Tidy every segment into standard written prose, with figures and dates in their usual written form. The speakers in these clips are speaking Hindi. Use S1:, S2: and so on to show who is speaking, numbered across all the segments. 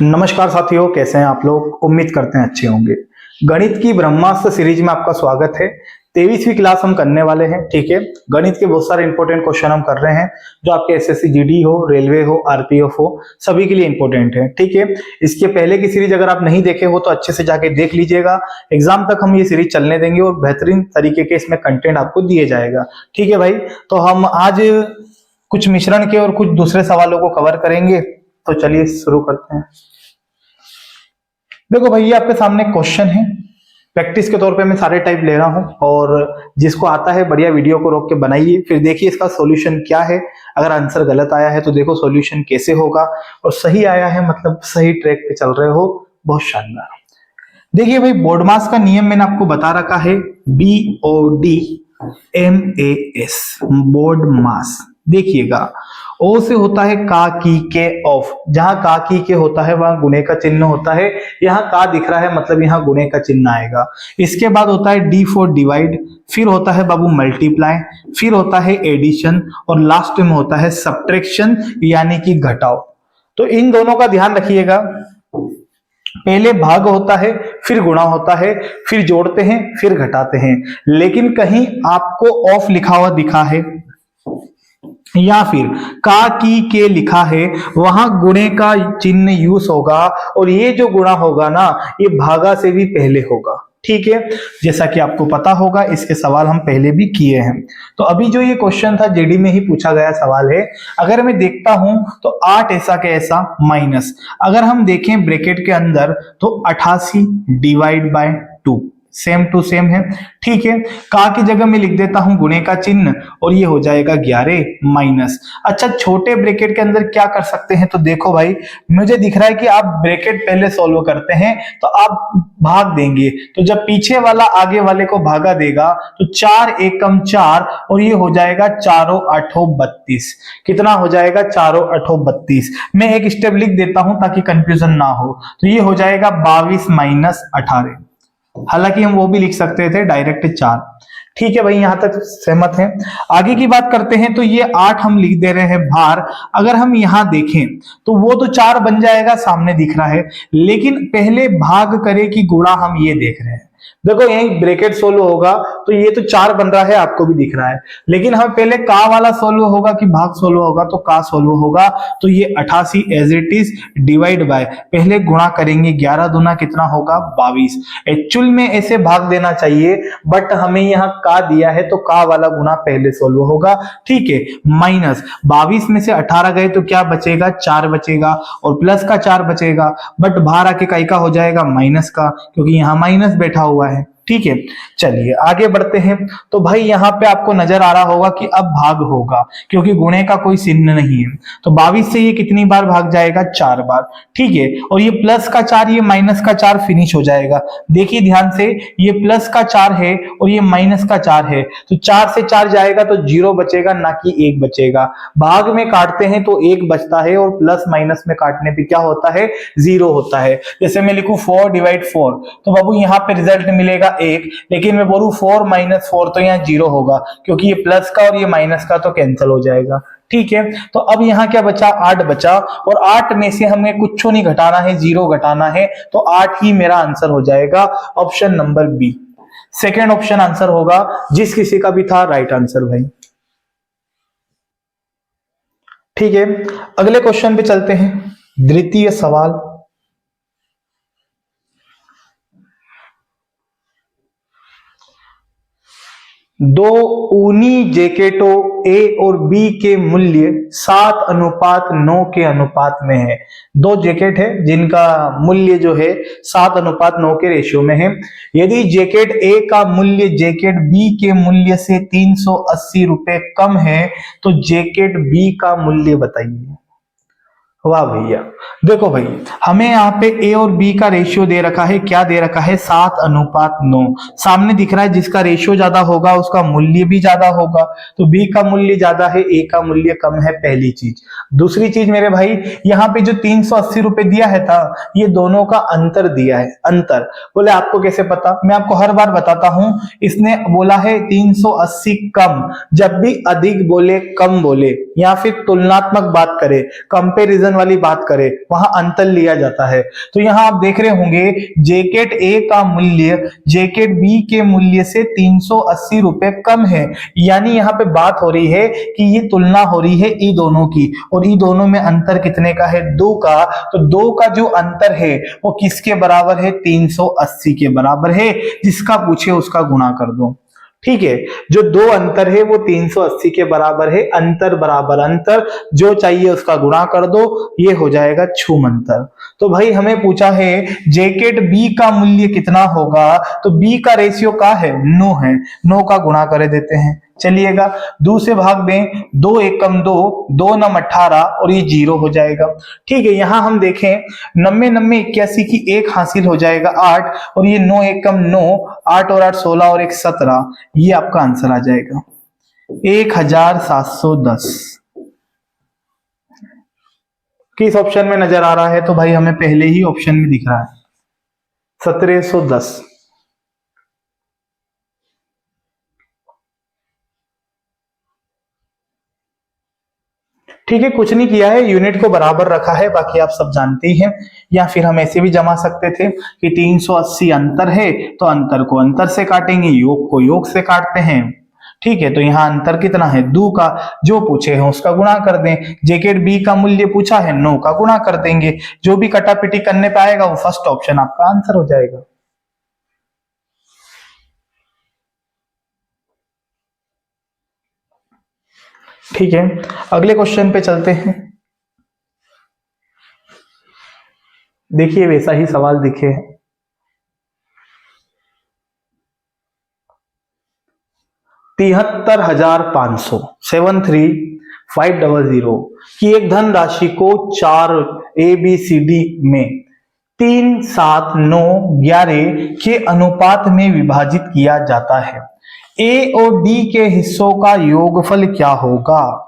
S1: नमस्कार साथियों, कैसे हैं आप लोग। उम्मीद करते हैं अच्छे होंगे। गणित की ब्रह्मास्त्र सीरीज में आपका स्वागत है। 23वीं क्लास हम करने वाले हैं। ठीक है, गणित के बहुत सारे इंपॉर्टेंट क्वेश्चन हम कर रहे हैं जो आपके एसएससी जीडी हो, रेलवे हो, आरपीएफ हो, सभी के लिए इंपॉर्टेंट है। ठीक है, इसके पहले की सीरीज अगर आप नहीं देखे हो तो अच्छे से जाके देख लीजिएगा। एग्जाम तक हम ये सीरीज चलने देंगे और बेहतरीन तरीके के इसमें कंटेंट आपको दिए जाएगा। ठीक है भाई, तो हम आज कुछ मिश्रण के और कुछ दूसरे सवालों को कवर करेंगे। तो चलिए शुरू करते हैं। देखो भाई, ये आपके सामने क्वेश्चन है। प्रैक्टिस के तौर पे मैं सारे टाइप ले रहा हूं और जिसको आता है बढ़िया वीडियो को रोक के बनाइए, फिर देखिए इसका सॉल्यूशन क्या है। अगर आंसर गलत आया है तो देखो सॉल्यूशन कैसे होगा, और सही आया है मतलब सही ट्रैक पे चल रहे हो। बहुत शानदार। देखिए भाई, बोर्ड मास का नियम मैंने आपको बता रखा है, BODMAS, बोर्ड मास। देखिएगा, ओ से होता है का, की, के, ऑफ। जहां का, की, के होता है वहां गुणे का चिन्ह होता है। यहाँ का दिख रहा है मतलब यहाँ गुणे का चिन्ह आएगा। इसके बाद होता है D फॉर डिवाइड, फिर होता है बाबू मल्टीप्लाई, फिर होता है एडिशन, और लास्ट में होता है सब्ट्रैक्शन यानी कि घटाव। तो इन दोनों का ध्यान रखिएगा। पहले भाग होता है, फिर गुणा होता है, फिर जोड़ते हैं, फिर घटाते हैं। लेकिन कहीं आपको ऑफ लिखा हुआ दिखा है या फिर का, की, के लिखा है, वहां गुणे का चिन्ह यूज होगा, और ये जो गुणा होगा ना, ये भागा से भी पहले होगा। ठीक है, जैसा कि आपको पता होगा, इसके सवाल हम पहले भी किए हैं। तो अभी जो ये क्वेश्चन था जेडी में ही पूछा गया सवाल है। अगर मैं देखता हूं तो 8 ऐसा के ऐसा माइनस, अगर हम देखें ब्रैकेट के अंदर तो 88 divide by 2, same to same है। ठीक है, का की जगह में लिख देता हूं गुणे का चिन्ह, और ये हो जाएगा 11 माइनस। अच्छा, छोटे ब्रैकेट के अंदर क्या कर सकते हैं, तो देखो भाई, मुझे दिख रहा है कि आप ब्रैकेट पहले सॉल्व करते हैं तो आप भाग देंगे, तो जब पीछे वाला आगे वाले को भागा देगा तो 4 एकम 4, और ये हो जाएगा 4 8 32। कितना हो जाएगा? 4 8 32। मैं एक स्टेप लिख देता हूं ताकि कंफ्यूजन ना हो। तो ये हो जाएगा 22 माइनस 18। हालांकि हम वो भी लिख सकते थे डायरेक्ट 4। ठीक है भाई, यहां तक सहमत हैं। आगे की बात करते हैं। तो ये 8 हम लिख दे रहे हैं भार। अगर हम यहां देखें तो वो तो 4 बन जाएगा, सामने दिख रहा है, लेकिन पहले भाग करे कि गुणा, हम ये देख रहे हैं। देखो यही ब्रैकेट सोल्व होगा तो ये तो 4 बन रहा है, आपको भी दिख रहा है, लेकिन हमें पहले का वाला सोल्व होगा कि भाग सोल्व होगा, तो का सोल्व होगा। तो ये 88 as it is divide by, पहले गुणा करेंगे, 11 दूना कितना होगा? 22। एक्चुअल में ऐसे भाग देना चाहिए, बट हमें यहाँ का दिया है तो का वाला गुणा पहले सोल्व होगा। ठीक है, माइनस 22 में से 18 गए तो क्या बचेगा? 4 बचेगा, और प्लस का 4 बचेगा, बट बाहर आके काई का हो जाएगा? माइनस का, क्योंकि यहाँ माइनस बैठा हुआ है। ठीक है, चलिए आगे बढ़ते हैं। तो भाई यहाँ पे आपको नजर आ रहा होगा कि अब भाग होगा, क्योंकि गुणे का कोई चिन्ह नहीं है। तो 22 से ये कितनी बार भाग जाएगा? 4 बार। ठीक है, और ये प्लस का 4, ये माइनस का 4 फिनिश हो जाएगा। देखिए ध्यान से, ये प्लस का 4 है और ये माइनस का 4 है, तो 4 से 4 जाएगा तो 0 बचेगा, ना कि 1 बचेगा। भाग में काटते हैं तो 1 बचता है, और प्लस माइनस में काटने पे क्या होता है? 0 होता है। जैसे मैं लिखूं 4 डिवाइड 4, तो बाबू यहाँ पे रिजल्ट मिलेगा 1, लेकिन मैं बोलूं 4 माइनस 4 तो यहाँ 0 होगा, क्योंकि ये प्लस का और ये माइनस का तो कैंसिल हो जाएगा। ठीक है, तो अब यहाँ क्या बचा? 8 बचा, और 8 में से हमें कुछ नहीं घटाना है, 0 घटाना है, तो 8 ही मेरा आंसर हो जाएगा। Option number B, second option answer होगा, जिस किसी का भी था राइट आंसर भाई। ठीक है, अगले क्वेश्चन पे चलते हैं। द्वितीय सवाल, दो ऊनी जैकेटों ए और बी के मूल्य 7:9 के अनुपात में है। दो जैकेट है जिनका मूल्य जो है 7:9 के रेशियो में है। यदि जैकेट ए का मूल्य जैकेट बी के मूल्य से 380 रुपए कम है तो जैकेट बी का मूल्य बताइए। वाह भैया, देखो भाई, हमें यहाँ पे ए और बी का रेशियो दे रखा है। क्या दे रखा है? 7:9। सामने दिख रहा है जिसका रेशियो ज्यादा होगा उसका मूल्य भी ज्यादा होगा, तो बी का मूल्य ज्यादा है, ए का मूल्य कम है, पहली चीज। दूसरी चीज मेरे भाई, यहाँ पे जो 380 रुपए दिया है था, ये दोनों का अंतर दिया है। अंतर बोले आपको कैसे पता? मैं आपको हर बार बताता हूं। इसने बोला है 380 कम, जब भी अधिक बोले, कम बोले, या फिर तुलनात्मक बात करे, कंपेरिजन कंपैरिजन वाली बात करें, वहां अंतर लिया जाता है। तो यहां आप देख रहे होंगे जैकेट ए का मूल्य जैकेट बी के मूल्य से 380 रुपए कम है, यानी यहाँ पे बात हो रही है कि ये तुलना हो रही है ई दोनों की, और ई दोनों में अंतर कितने का है, 2 का। तो 2 का जो अंतर है वो किसके बराबर है, 380 के बराबर है। जिसका पूछे उसका गुणा कर दो, ठीक है। जो 2 अंतर है वो 380 के बराबर है, अंतर बराबर अंतर, जो चाहिए उसका गुणा कर दो, ये हो जाएगा छूम अंतर। तो भाई हमें पूछा है जैकेट बी का मूल्य कितना होगा, तो बी का रेशियो का है 9 है, 9 का गुणा कर देते हैं। चलिएगा 2 से भाग दें, 2 एकम 2, 2 नम 18 और ये 0 हो जाएगा। ठीक है, यहां हम देखें 90 90 81 की 1 हासिल हो जाएगा 8, और ये 9 एकम 9, 8 और 8 16 और 1 17, ये आपका आंसर आ जाएगा 1710। किस ऑप्शन में नजर आ रहा है, तो भाई हमें पहले ही ऑप्शन में दिख रहा है 1710। ठीक है, कुछ नहीं किया है, यूनिट को बराबर रखा है, बाकी आप सब जानते ही हैं। या फिर हम ऐसे भी जमा सकते थे कि 380 अंतर है तो अंतर को अंतर से काटेंगे, योग को योग से काटते हैं। ठीक है, तो यहाँ अंतर कितना है 2 का, जो पूछे हैं उसका गुणा कर दें। जैकेट बी का मूल्य पूछा है 9 का गुणा कर देंगे, जो भी कटापिटी करने पाएगा वो फर्स्ट ऑप्शन आपका आंसर हो जाएगा। ठीक है, अगले क्वेश्चन पे चलते हैं। देखिए वैसा ही सवाल दिखे 73,500 73500 की एक धन राशि को 4 ABCD में 3 7 9 11 के अनुपात में विभाजित किया जाता है। ए और डी के हिस्सों का योगफल क्या होगा,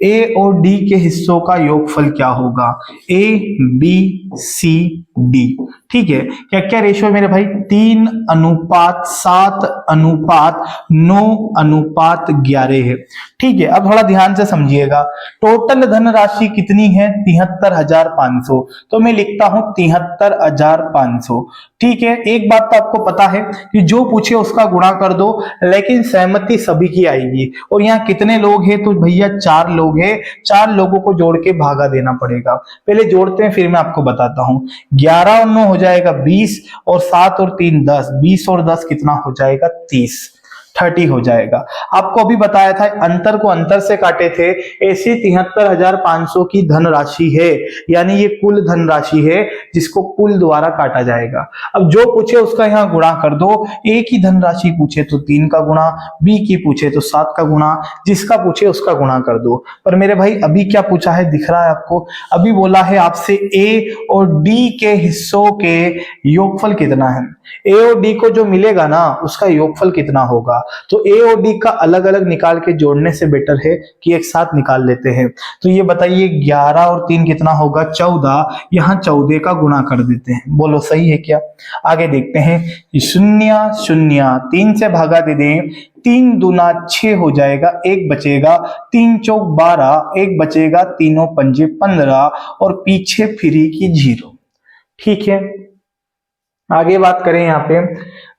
S1: ए और डी के हिस्सों का योगफल क्या होगा, ए बी सी डी। ठीक है, क्या क्या रेशियो मेरे भाई, 3 अनुपात 7 अनुपात 9 अनुपात 11 है। ठीक है, अब थोड़ा ध्यान से समझिएगा, टोटल धनराशि कितनी है 73,500, तो मैं लिखता हूं 73,500। ठीक है, एक बात तो आपको पता है कि जो पूछे उसका गुणा कर दो, लेकिन सहमति सभी की आएगी। और यहाँ कितने लोग हैं, तो भैया 4 लोग हैं, 4 लोगों को जोड़ के भागा देना पड़ेगा। पहले जोड़ते हैं फिर मैं आपको बताता हूं। 11 और 9 हो जाएगा 20, और 7 और 3 10, 20 और 10 कितना हो जाएगा 30, 30 हो जाएगा। आपको अभी बताया था अंतर को अंतर से काटे थे, ऐसी 73,500 की धनराशि है, यानी ये कुल धनराशि है जिसको कुल द्वारा काटा जाएगा। अब जो पूछे उसका यहाँ गुणा कर दो, ए की धनराशि पूछे तो 3 का गुणा, बी की पूछे तो 7 का गुणा, जिसका पूछे उसका गुणा कर दो। पर मेरे भाई अभी क्या पूछा है दिख रहा है आपको, अभी बोला है आपसे ए और डी के हिस्सों के योगफल कितना है। ए और डी को जो मिलेगा ना उसका योगफल कितना होगा, तो ए और डी का अलग अलग निकाल के जोड़ने से बेटर है कि एक साथ निकाल लेते हैं। तो ये बताइए 11 और 3 कितना होगा 14, यहां 14 का गुणा कर देते हैं, बोलो सही है क्या। आगे देखते हैं, 0 0 3 से भागा दे दें, 3 दूना 6 हो जाएगा, 1 बचेगा, 3 चौक 12, 1 बचेगा, तीनों पंजे 15 और पीछे फ्री की 0। ठीक है, आगे बात करें यहाँ पे,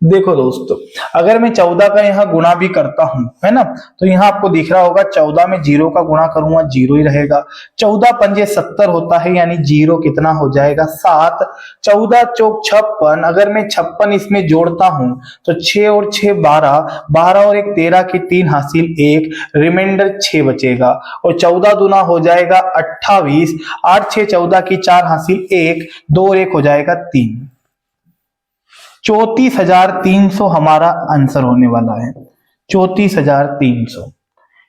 S1: देखो दोस्तों अगर मैं 14 का यहाँ गुणा भी करता हूं, है ना, तो यहाँ आपको दिख रहा होगा 14 में 0 का गुणा करूंगा 0 ही रहेगा। 14 पंजे 70 होता है, यानी 0 कितना हो जाएगा 7। 14 चौक 56, अगर मैं 56 इसमें जोड़ता हूं तो 6 और 6 12, 12 और 1 13 की 3 हासिल 1, रिमाइंडर 6 बचेगा, और 14 दूना हो जाएगा 28, 8 6 14 की 4 हासिल 1, 2 और 1 हो जाएगा 3। 34,300 हमारा आंसर होने वाला है, 34,300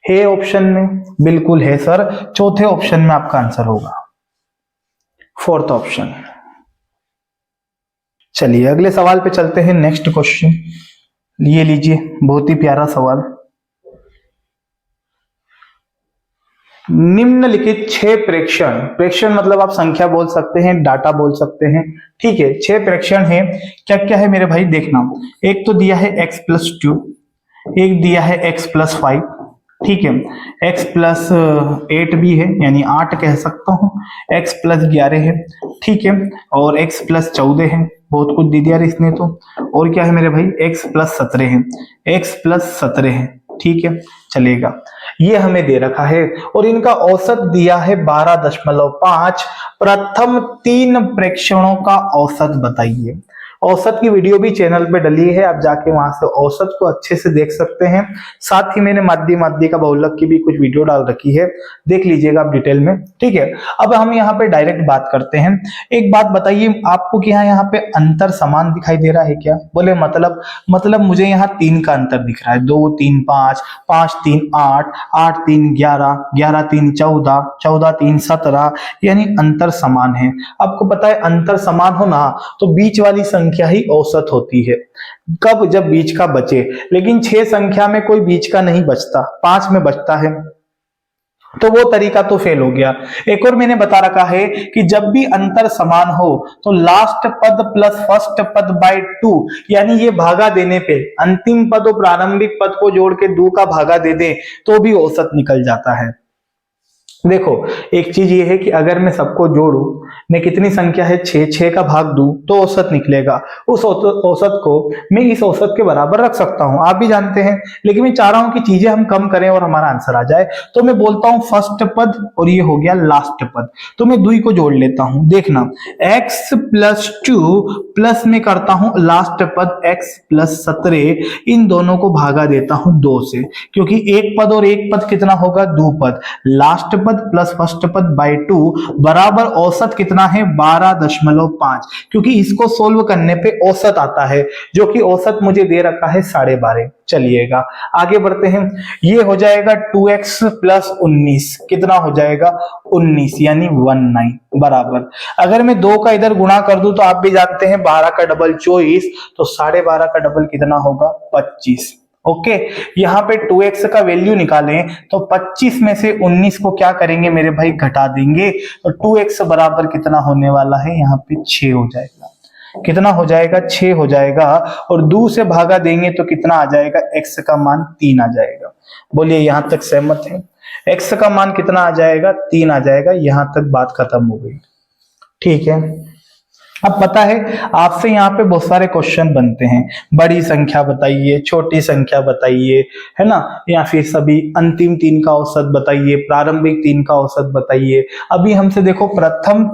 S1: है ऑप्शन में, बिल्कुल है सर, चौथे ऑप्शन में आपका आंसर होगा, 4th ऑप्शन। चलिए अगले सवाल पे चलते हैं, नेक्स्ट क्वेश्चन ये लीजिए, बहुत ही प्यारा सवाल। निम्नलिखित 6 प्रेक्षण, प्रेक्षण मतलब आप संख्या बोल सकते हैं, डाटा बोल सकते हैं। ठीक है, 6 प्रेक्षण है, क्या क्या है मेरे भाई देखना। एक तो दिया है x+2, एक दिया है x+5, ठीक है। x प्लस 8 भी है, यानी 8 कह सकता हूँ। x प्लस 11 है, ठीक है। और x प्लस 14 है, बहुत कुछ दे दिया इसने तो। और क्या है मेरे भाई, x प्लस 17 है, x प्लस 17 है, ठीक है, चलेगा। ये हमें दे रखा है और इनका औसत दिया है 12.5। प्रथम 3 प्रेक्षणों का औसत बताइए। औसत की वीडियो भी चैनल पे डली है, आप जाके वहां से औसत को अच्छे से देख सकते हैं। साथ ही मैंने माध्य माध्य का बहुलक की भी कुछ वीडियो डाल रखी है, देख लीजिएगा आप डिटेल में, ठीक है। अब हम यहाँ पे डायरेक्ट बात करते हैं। एक बात बताइए आपको कि यहाँ पे अंतर समान दिखाई दे रहा है क्या? बोले मतलब मुझे यहाँ 3 का अंतर दिख रहा है, 2 3 5, 5 3 8, 8 3 11, 11 3 14, 14 3 17, यानी अंतर समान है। आपको पता है अंतर समान होना तो बीच वाली संख्या ही औसत होती है। कब? जब बीच का बचे। लेकिन 6 संख्या में कोई बीच का नहीं बचता, 5 में बचता है, तो वो तरीका तो फेल हो गया। एक और मैंने बता रखा है कि जब भी अंतर समान हो तो लास्ट पद प्लस फर्स्ट पद बाय 2, यानी ये भागा देने पे अंतिम पद और प्रारंभिक पद को जोड़ के 2 का भागा दे दे तो भी औसत निकल जाता है। देखो एक चीज ये है कि अगर मैं सबको जोड़ू, मैं कितनी संख्या है 6, 6 का भाग दूं तो औसत निकलेगा। उस औसत को मैं इस औसत के बराबर रख सकता हूं, आप भी जानते हैं। लेकिन मैं चाह रहा हूं कि चीजें हम कम करें और हमारा आंसर आ जाए, तो मैं बोलता हूं फर्स्ट पद और ये हो गया लास्ट पद, तो मैं 2 को जोड़ लेता हूं। देखना x प्लस 2 प्लस में करता हूं लास्ट पद x प्लस 17, इन दोनों को भागा देता हूं 2 से, क्योंकि एक पद और एक पद कितना होगा, 2 पद। लास्ट पद प्लस फर्स्ट पद बाय 2 बराबर औसत कितना है, 12.5, क्योंकि इसको सोल्व करने पे औसत आता है, जो कि औसत मुझे दे रखा है 12.5। चलिएगा आगे बढ़ते हैं। ये हो जाएगा 2x प्लस 19, कितना हो जाएगा 19, यानी 19 बराबर। अगर मैं 2 का इधर गुणा कर दूं तो आप भी जानते हैं 12 का डबल 24, तो 12.5 का डबल कितना होगा 25। ओके, यहाँ पे 2x का वैल्यू निकालें तो 25 में से 19 को क्या करेंगे मेरे भाई, घटा देंगे, तो 2x बराबर कितना होने वाला है, यहाँ पे 6 हो जाएगा। कितना हो जाएगा, 6 हो जाएगा। और 2 से भागा देंगे तो कितना आ जाएगा, x का मान 3 आ जाएगा। बोलिए यहां तक सहमत है? x का मान कितना आ जाएगा, 3 आ जाएगा। यहां तक बात खत्म हो गई, ठीक है। अब पता है आपसे यहाँ पे बहुत सारे क्वेश्चन बनते हैं, बड़ी संख्या बताइए, छोटी संख्या बताइए, है ना, या फिर सभी अंतिम 3 का औसत बताइए, प्रारंभिक 3 का औसत बताइए। अभी हमसे देखो प्रथम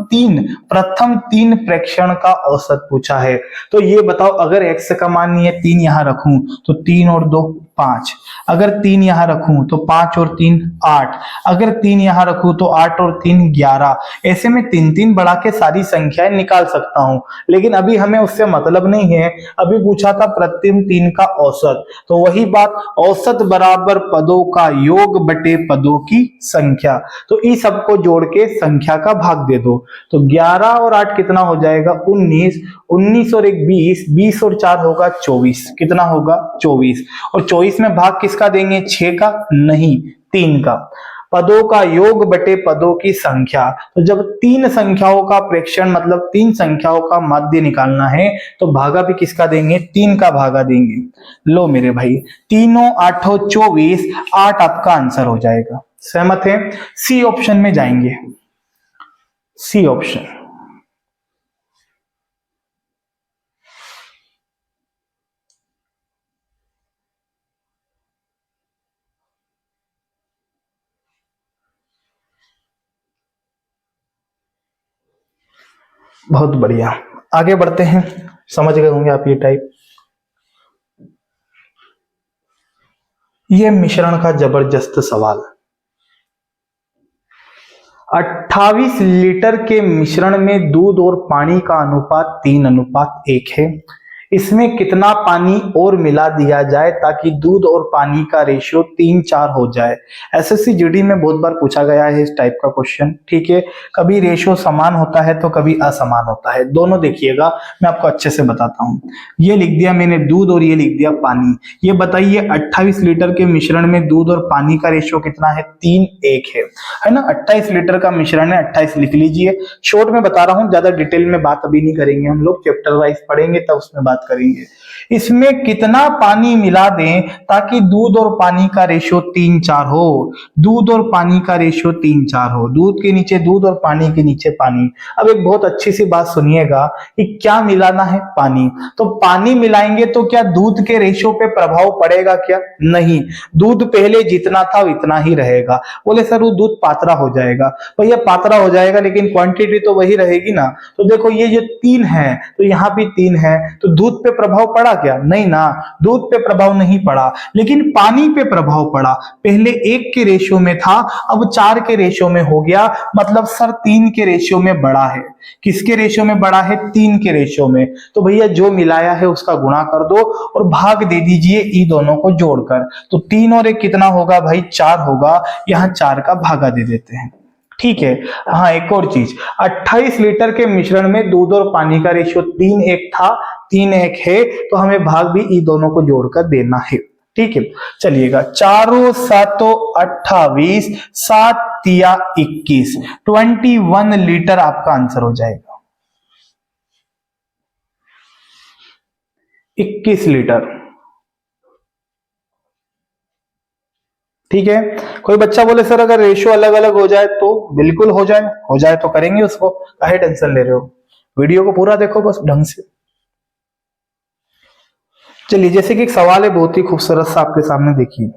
S1: तीन प्रेक्षण का औसत पूछा है, तो ये बताओ अगर x का मान ये 3 यहाँ रखूं तो 3 और 2 5, अगर 3 यहाँ रखूं तो 5 और 3 8, अगर 3 यहाँ रखूं तो 8 और 3 11, ऐसे में 3 बढ़ा के सारी संख्याएं निकाल सकता हूं। लेकिन अभी हमें उससे मतलब नहीं है, अभी पूछा था प्रथम 3 का औसत, तो वही बात, औसत बराबर पदों का योग बटे पदों की संख्या, तो इस सबको जोड़ के संख्या का भाग दे दो, तो 11 और 8 कितना हो जाएगा 19, 19 और 1 20, 20 और 4 होगा 24, कितना होगा 24। और 24 में भाग किसका देंगे, 6 का नहीं 3 का। पदों का योग बटे पदों की संख्या, तो जब 3 संख्याओं का प्रेक्षण मतलब 3 संख्याओं का माध्य निकालना है तो भागा भी किसका देंगे, 3 का भागा देंगे। लो मेरे भाई, 3 8 24, 8 आपका आंसर हो जाएगा। सहमत है? सी ऑप्शन में जाएंगे, सी ऑप्शन। बहुत बढ़िया, आगे बढ़ते हैं। समझ गए होंगे आप ये टाइप। ये मिश्रण का जबरदस्त सवाल। 28 लीटर के मिश्रण में दूध और पानी का अनुपात 3:1 है। इसमें कितना पानी और मिला दिया जाए ताकि दूध और पानी का रेशियो 3:4 हो जाए। एसएससी जीडी में बहुत बार पूछा गया है इस टाइप का क्वेश्चन, ठीक है। कभी रेशियो समान होता है तो कभी असमान होता है, दोनों देखिएगा, मैं आपको अच्छे से बताता हूँ। ये लिख दिया मैंने दूध और ये लिख दिया पानी। ये बताइए 28 लीटर के मिश्रण में दूध और पानी का रेशियो कितना है, 3:1 है ना। 28 लीटर का मिश्रण है, 28 लिख लीजिए। शॉर्ट में बता रहा हूँ, ज्यादा डिटेल में बात अभी नहीं करेंगे हम लोग, चैप्टर वाइज पढ़ेंगे तब उसमें बात बात करेंगे। इसमें कितना पानी मिला दें ताकि दूध और पानी का रेशियो 3:4 हो। दूध और पानी का रेशियो 3:4 हो, दूध के नीचे दूध और पानी के नीचे पानी। अब एक बहुत अच्छी सी बात सुनिएगा कि क्या मिलाना है, पानी। तो पानी मिलाएंगे तो क्या दूध के रेशियो पे प्रभाव पड़ेगा क्या? नहीं, दूध पहले जितना था उतना ही रहेगा। बोले सर वो दूध पातला हो जाएगा। भैया पातला हो जाएगा लेकिन क्वांटिटी तो वही रहेगी ना। तो देखो ये जो 3 है तो यहाँ भी 3 है, तो दूध पे प्रभाव पड़ा क्या? नहीं ना, दूध पे प्रभाव नहीं पड़ा, लेकिन पानी पे प्रभाव पड़ा। पहले 1 के रेशियो में था, अब 4 के रेशियो में हो गया, मतलब सर 3 के रेशियो में बड़ा है। किसके रेशियो में बड़ा है? 3 के रेशियो में। तो भैया जो मिलाया है उसका गुणा कर दो और भाग दे दीजिए ई दोनों को जोड़कर। तो 3 और 1 कितना होगा भाई? 4 होगा। यहां 4 का भागा दे देते हैं, ठीक है। हाँ एक और चीज, 28 लीटर के मिश्रण में दूध और पानी का रेशियो 3:1 था, 3:1 है, तो हमें भाग भी ई दोनों को जोड़कर देना है, ठीक है। चलिएगा, 4 7 28 7 तिया 21, 21 लीटर आपका आंसर हो जाएगा। 21 लीटर, ठीक है। कोई बच्चा बोले सर अगर रेशियो अलग अलग हो जाए तो? बिल्कुल हो जाए तो करेंगे उसको, काहे टेंशन ले रहे हो? वीडियो को पूरा देखो बस ढंग से। चलिए, जैसे कि एक सवाल है बहुत ही खूबसूरत सा आपके सामने, देखिए।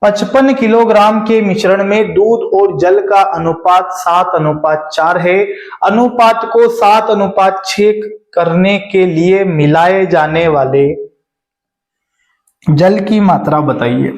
S1: 55 किलोग्राम के मिश्रण में दूध और जल का अनुपात 7:4 है। अनुपात को 7:6 करने के लिए मिलाए जाने वाले जल की मात्रा बताइए।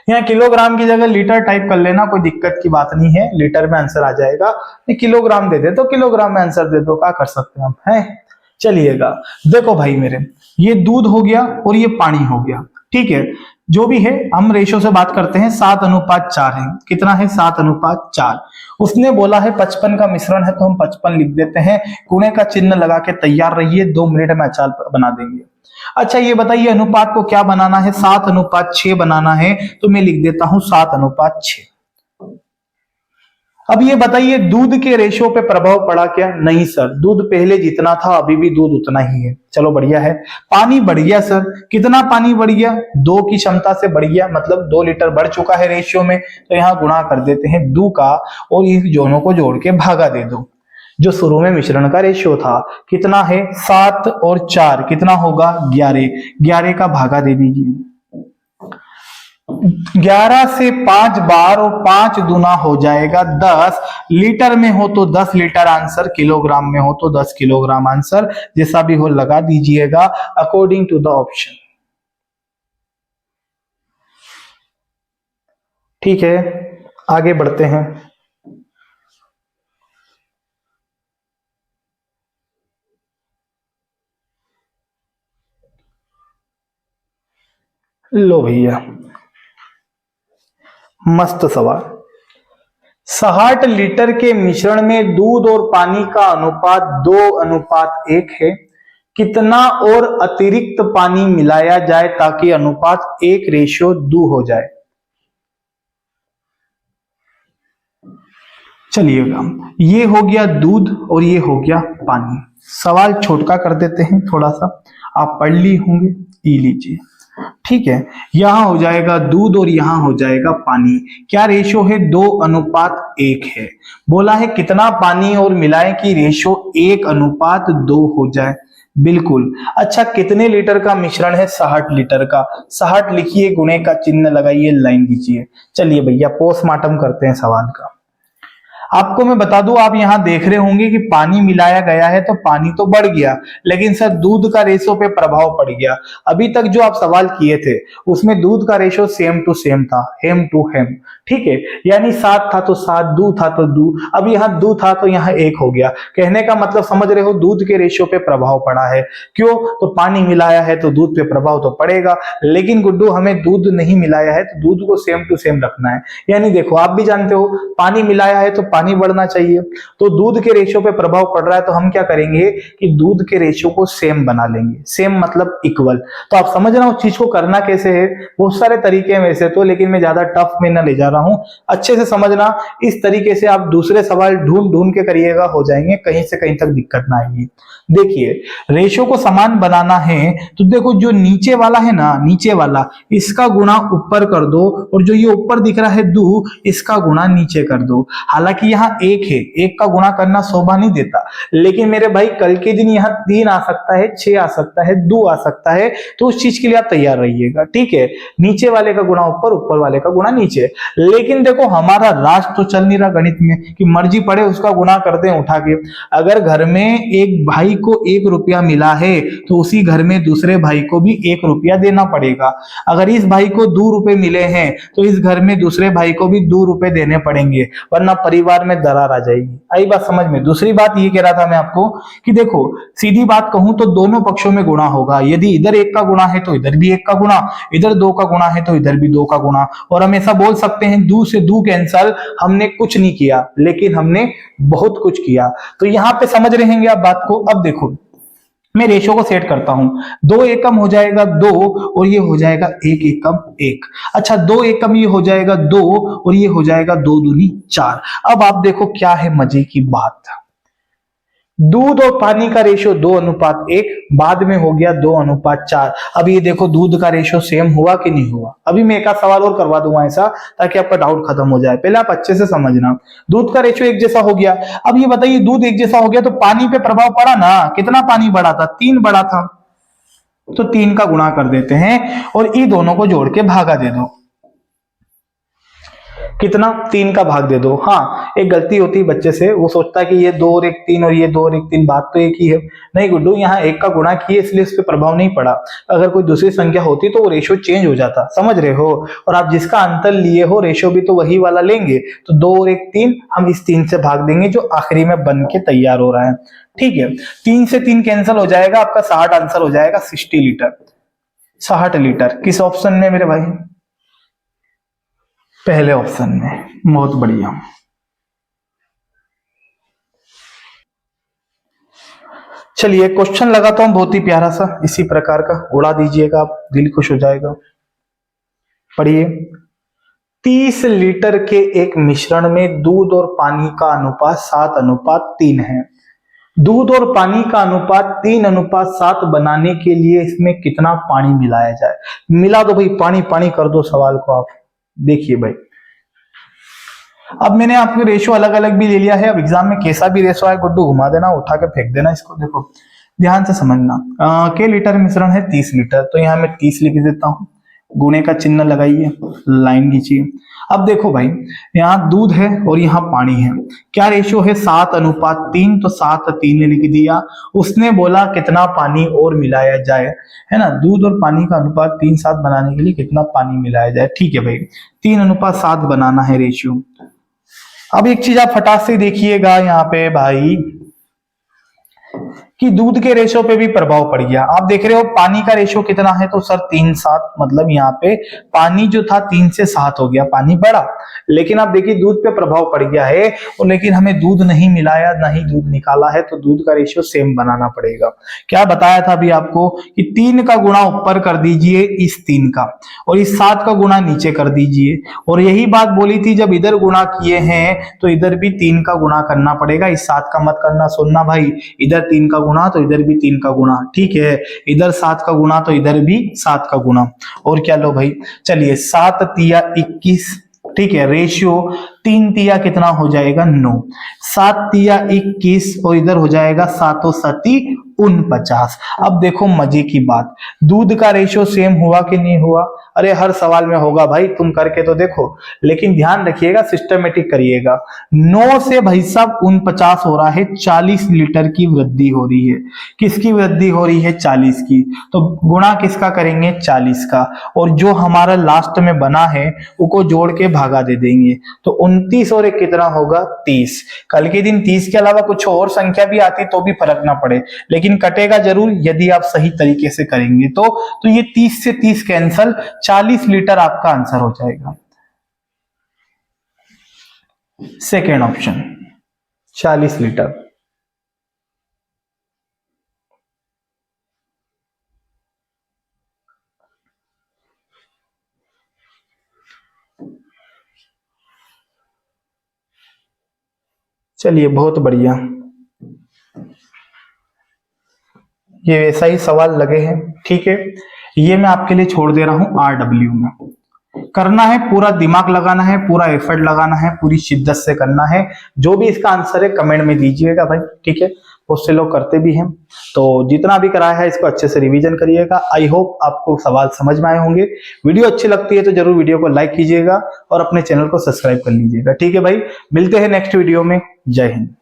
S1: यहाँ किलोग्राम की जगह लीटर टाइप कर लेना, कोई दिक्कत की बात नहीं है, लीटर में आंसर आ जाएगा। किलोग्राम दे दे तो किलोग्राम में आंसर दे दो, क्या कर सकते हैं हम, है। चलिएगा, देखो भाई मेरे, ये दूध हो गया और ये पानी हो गया, ठीक है। जो भी है हम रेशो से बात करते हैं, 7:4 है। कितना है? 7:4। उसने बोला है 55 का मिश्रण है, तो हम 55 लिख देते हैं। गुणे का चिन्ह लगा के तैयार रहिए, 2 मिनट में अचार बना देंगे। अच्छा ये बताइए अनुपात को क्या बनाना है? 7:6 बनाना है, तो मैं लिख देता हूं 7:6। अब ये बताइए दूध के रेशियो पे प्रभाव पड़ा क्या? नहीं सर, दूध पहले जितना था अभी भी दूध उतना ही है। चलो बढ़िया है। पानी बढ़ गया सर, कितना पानी बढ़ गया? 2 की क्षमता से बढ़ गया, मतलब 2 लीटर बढ़ चुका है रेशियो में। तो यहां गुणा कर देते हैं 2 का और इन दोनों को जोड़ के भागा दे दो। जो शुरू में मिश्रण का रेशियो था कितना है? 7 और 4 कितना होगा? 11। 11 का भागा दे दीजिए। 11 से 5 बार और 5 दूना हो जाएगा 10। लीटर में हो तो 10 लीटर आंसर, किलोग्राम में हो तो 10 किलोग्राम आंसर। जैसा भी हो लगा दीजिएगा अकॉर्डिंग टू द ऑप्शन, ठीक है। आगे बढ़ते हैं। लो भैया, मस्त सवाल। 60 लीटर के मिश्रण में दूध और पानी का अनुपात 2:1 है। कितना और अतिरिक्त पानी मिलाया जाए ताकि अनुपात 1:2 हो जाए? चलिएगा, ये हो गया दूध और ये हो गया पानी। सवाल छोटा कर देते हैं थोड़ा सा, आप पढ़ ली होंगे, ई लीजिए, ठीक है। यहां हो जाएगा दूध और यहां हो जाएगा पानी। क्या रेशो है? 2:1 है। बोला है कितना पानी और मिलाएं कि रेशो 1:2 हो जाए। बिल्कुल। अच्छा कितने लीटर का मिश्रण है? 60 लीटर का। 60 लिखिए, गुणे का चिन्ह लगाइए, लाइन दीजिए। चलिए भैया पोस्टमार्टम करते हैं सवाल का। आपको मैं बता दूं, आप यहां देख रहे होंगे कि पानी मिलाया गया है तो पानी तो बढ़ गया, लेकिन सर दूध का रेशो पे प्रभाव पड़ गया। अभी तक जो आप सवाल किए थे उसमें दूध का रेशो सेम टू सेम था, हेम टू हेम, ठीक है। यानी 7 था तो 7, 2 था तो 2, अब यहाँ 2 था तो यहाँ 1 हो गया। कहने का मतलब समझ रहे हो, दूध के रेशो पे प्रभाव पड़ा है। क्यों? तो पानी मिलाया है तो दूध पे प्रभाव तो पड़ेगा, लेकिन गुड्डू हमें दूध नहीं मिलाया है तो दूध को सेम टू सेम रखना है। यानी देखो आप भी जानते हो, पानी मिलाया है तो पानी पानी बढ़ना चाहिए। तो दूध के रेशियो पे प्रभाव पड़ रहा है तो हम क्या करेंगे कि दूध के रेशियो को सेम बना लेंगे। सेम मतलब इक्वल। तो आप समझ रहे हो उस चीज को करना कैसे है। बहुत सारे तरीके हैं वैसे तो, लेकिन मैं ज्यादा टफ में ना ले जा रहा हूं, अच्छे से समझना। इस तरीके से आप दूसरे सवाल ढूंढ ढूंढ के करिएगा, हो जाएंगे, कहीं से कहीं तक दिक्कत ना आएगी। देखिए रेशियो को समान बनाना है तो देखो जो नीचे वाला है ना, नीचे वाला इसका गुणा ऊपर कर दो, और जो ये ऊपर दिख रहा है 2 इसका गुणा नीचे कर दो। हालांकि यहाँ 1 है, 1 का गुणा करना शोभा नहीं देता, लेकिन मेरे भाई कल के दिन यहाँ 3 आ सकता है, 6 आ सकता है, 2 आ सकता है, तो उस चीज के लिए आप तैयार रहिएगा। ठीक है, नीचे वाले का गुणा ऊपर, ऊपर वाले का गुणा नीचे। लेकिन देखो हमारा राज तो चल नहीं रहा गणित में कि मर्जी पड़े उसका गुणा कर दें उठा के। अगर घर में एक भाई को 1 रुपया मिला है तो उसी घर में दूसरे भाई को भी 1 रुपया देना पड़ेगा। अगर इस भाई को 2 रुपए मिले हैं तो इस घर में दूसरे भाई को भी 2 रुपए देने पड़ेंगे, वरना परिवार में दरार आ जाएगी। आई बात समझ में। दूसरी बात ये कह रहा था मैं आपको कि देखो सीधी बात कहूं तो दोनों पक्षों में गुणा होगा। यदि इधर 1 का गुणा है तो इधर भी 1 का गुणा, इधर 2 का गुणा है तो इधर भी 2 का गुणा। और हम ऐसा बोल सकते हैं 2 से 2 कैंसल, हमने कुछ नहीं किया लेकिन हमने बहुत कुछ किया। तो यहां पे समझ रहेंगे आप बात को। अब देखो मैं रेशियो को सेट करता हूं, 2 एकम हो जाएगा 2 और ये हो जाएगा 1 एकम 1। अच्छा 2 एकम ये हो जाएगा 2 और ये हो जाएगा 2 दूनी 4। अब आप देखो क्या है मजे की बात, दूध और पानी का रेशियो 2:1, बाद में हो गया 2:4। अब ये देखो दूध का रेशियो सेम हुआ कि नहीं हुआ। अभी मैं एक आध सवाल और करवा दूंगा ऐसा ताकि आपका डाउट खत्म हो जाए। पहले आप अच्छे से समझना, दूध का रेशियो एक जैसा हो गया। अब ये बताइए दूध एक जैसा हो गया तो पानी पे प्रभाव पड़ा ना। कितना पानी बढ़ा था? 3 बढ़ा था, तो 3 का गुणा कर देते हैं और ये दोनों को जोड़ के भागा दे दो। कितना? 3 का भाग दे दो। हाँ एक गलती होती है बच्चे से, वो सोचता है कि ये 2 और 1 3 और ये 2 और 1 3, बात तो एक ही है। नहीं गुड्डू, यहाँ 1 का गुणा किए इसलिए उस पर प्रभाव नहीं पड़ा। अगर कोई दूसरी संख्या होती तो वो रेशियो चेंज हो जाता, समझ रहे हो। और आप जिसका अंतर लिए हो रेशियो भी तो वही वाला लेंगे। तो 2 और 1 3, हम इस 3 से भाग देंगे जो आखिरी में बन के तैयार हो रहा है। ठीक है, 3 से 3 कैंसिल हो जाएगा, आपका 60 आंसर हो जाएगा। 60 लीटर, 60 लीटर। किस ऑप्शन में मेरे भाई? पहले ऑप्शन में। बहुत बढ़िया। चलिए क्वेश्चन लगाता हूं बहुत ही प्यारा सा, इसी प्रकार का, उड़ा दीजिएगा आप, दिल खुश हो जाएगा। पढ़िए, 30 लीटर के एक मिश्रण में दूध और पानी का अनुपात 7:3 है। दूध और पानी का अनुपात 3:7 बनाने के लिए इसमें कितना पानी मिलाया जाए? मिला दो भाई, पानी पानी कर दो सवाल को आप। देखिए भाई, अब मैंने आपको रेशियो अलग अलग भी ले लिया है। अब एग्जाम में कैसा भी रेशियो आए गुड्डू घुमा देना, उठा के फेंक देना इसको। देखो ध्यान से समझना, के लीटर मिश्रण है 30 लीटर, तो यहाँ मैं 30 लिख देता हूँ। गुणे का चिन्ह लगाइए, लाइन खींचिए। अब देखो भाई, यहाँ दूध है और यहाँ पानी है। क्या रेशियो है? 7:3, तो 7:3 ने लिख दिया। उसने बोला कितना पानी और मिलाया जाए, है ना। दूध और पानी का अनुपात 3:7 बनाने के लिए कितना पानी मिलाया जाए। ठीक है भाई, 3:7 बनाना है रेशियो। अब एक चीज आप फटाक से देखिएगा यहाँ पे भाई कि दूध के रेशो पे भी प्रभाव पड़ गया। आप देख रहे हो पानी का रेशो कितना है, तो सर 3:7, मतलब यहाँ पे पानी जो था 3 से 7 हो गया, पानी बढ़ा। लेकिन आप देखिए दूध पे प्रभाव पड़ गया है, और लेकिन हमें दूध नहीं मिलाया, ना ही दूध निकाला है, तो दूध का रेशियो सेम बनाना पड़ेगा। क्या बताया था अभी आपको कि 3 का गुणा ऊपर कर दीजिए इस 3 का, और इस 7 का गुणा नीचे कर दीजिए। और यही बात बोली थी, जब इधर गुणा किए हैं तो इधर भी 3 का गुणा करना पड़ेगा। इस 7 का मत करना, सुनना भाई, इधर 3 का गुणा तो इधर भी 3 का गुणा। ठीक है, इधर 7 का गुणा तो इधर भी 7 का गुणा। और क्या लो भाई, चलिए 7 तिया 21। ठीक है, रेशियो 3 तिया कितना हो जाएगा? 9। 7 तिया 21 और इधर हो जाएगा 7 7 49। अब देखो मजे की बात, दूध का रेशियो सेम हुआ कि नहीं हुआ? अरे हर सवाल में होगा भाई, तुम करके तो देखो। लेकिन ध्यान रखिएगा, सिस्टमेटिक करिएगा। 9 से भाई साहब 49 हो रहा है, 40 लीटर की वृद्धि हो रही है। किसकी वृद्धि हो रही है? 40 की। तो गुणा किसका करेंगे? 40 का। और जो हमारा लास्ट में बना है उसको जोड़ के भागा दे देंगे, तो 29 और एक कितना होगा? 30। कल के दिन 30 के अलावा कुछ और संख्या भी आती तो भी फर्क ना पड़े, लेकिन कटेगा जरूर यदि आप सही तरीके से करेंगे तो ये 30 से 30 कैंसल, 40 लीटर आपका आंसर हो जाएगा। Second option 40 litre. चलिए बहुत बढ़िया, ये वैसा ही सवाल लगे हैं। ठीक है, ये मैं आपके लिए छोड़ दे रहा हूं RW में। करना है, पूरा दिमाग लगाना है, पूरा एफर्ट लगाना है, पूरी शिद्दत से करना है। जो भी इसका आंसर है कमेंट में दीजिएगा भाई, ठीक है। बहुत से लोग करते भी हैं, तो जितना भी कराया है इसको अच्छे से रिवीजन करिएगा। आई होप आपको सवाल समझ में आए होंगे। वीडियो अच्छी लगती है तो जरूर वीडियो को लाइक कीजिएगा और अपने चैनल को सब्सक्राइब कर लीजिएगा। ठीक है भाई, मिलते हैं नेक्स्ट वीडियो में। जय हिंद।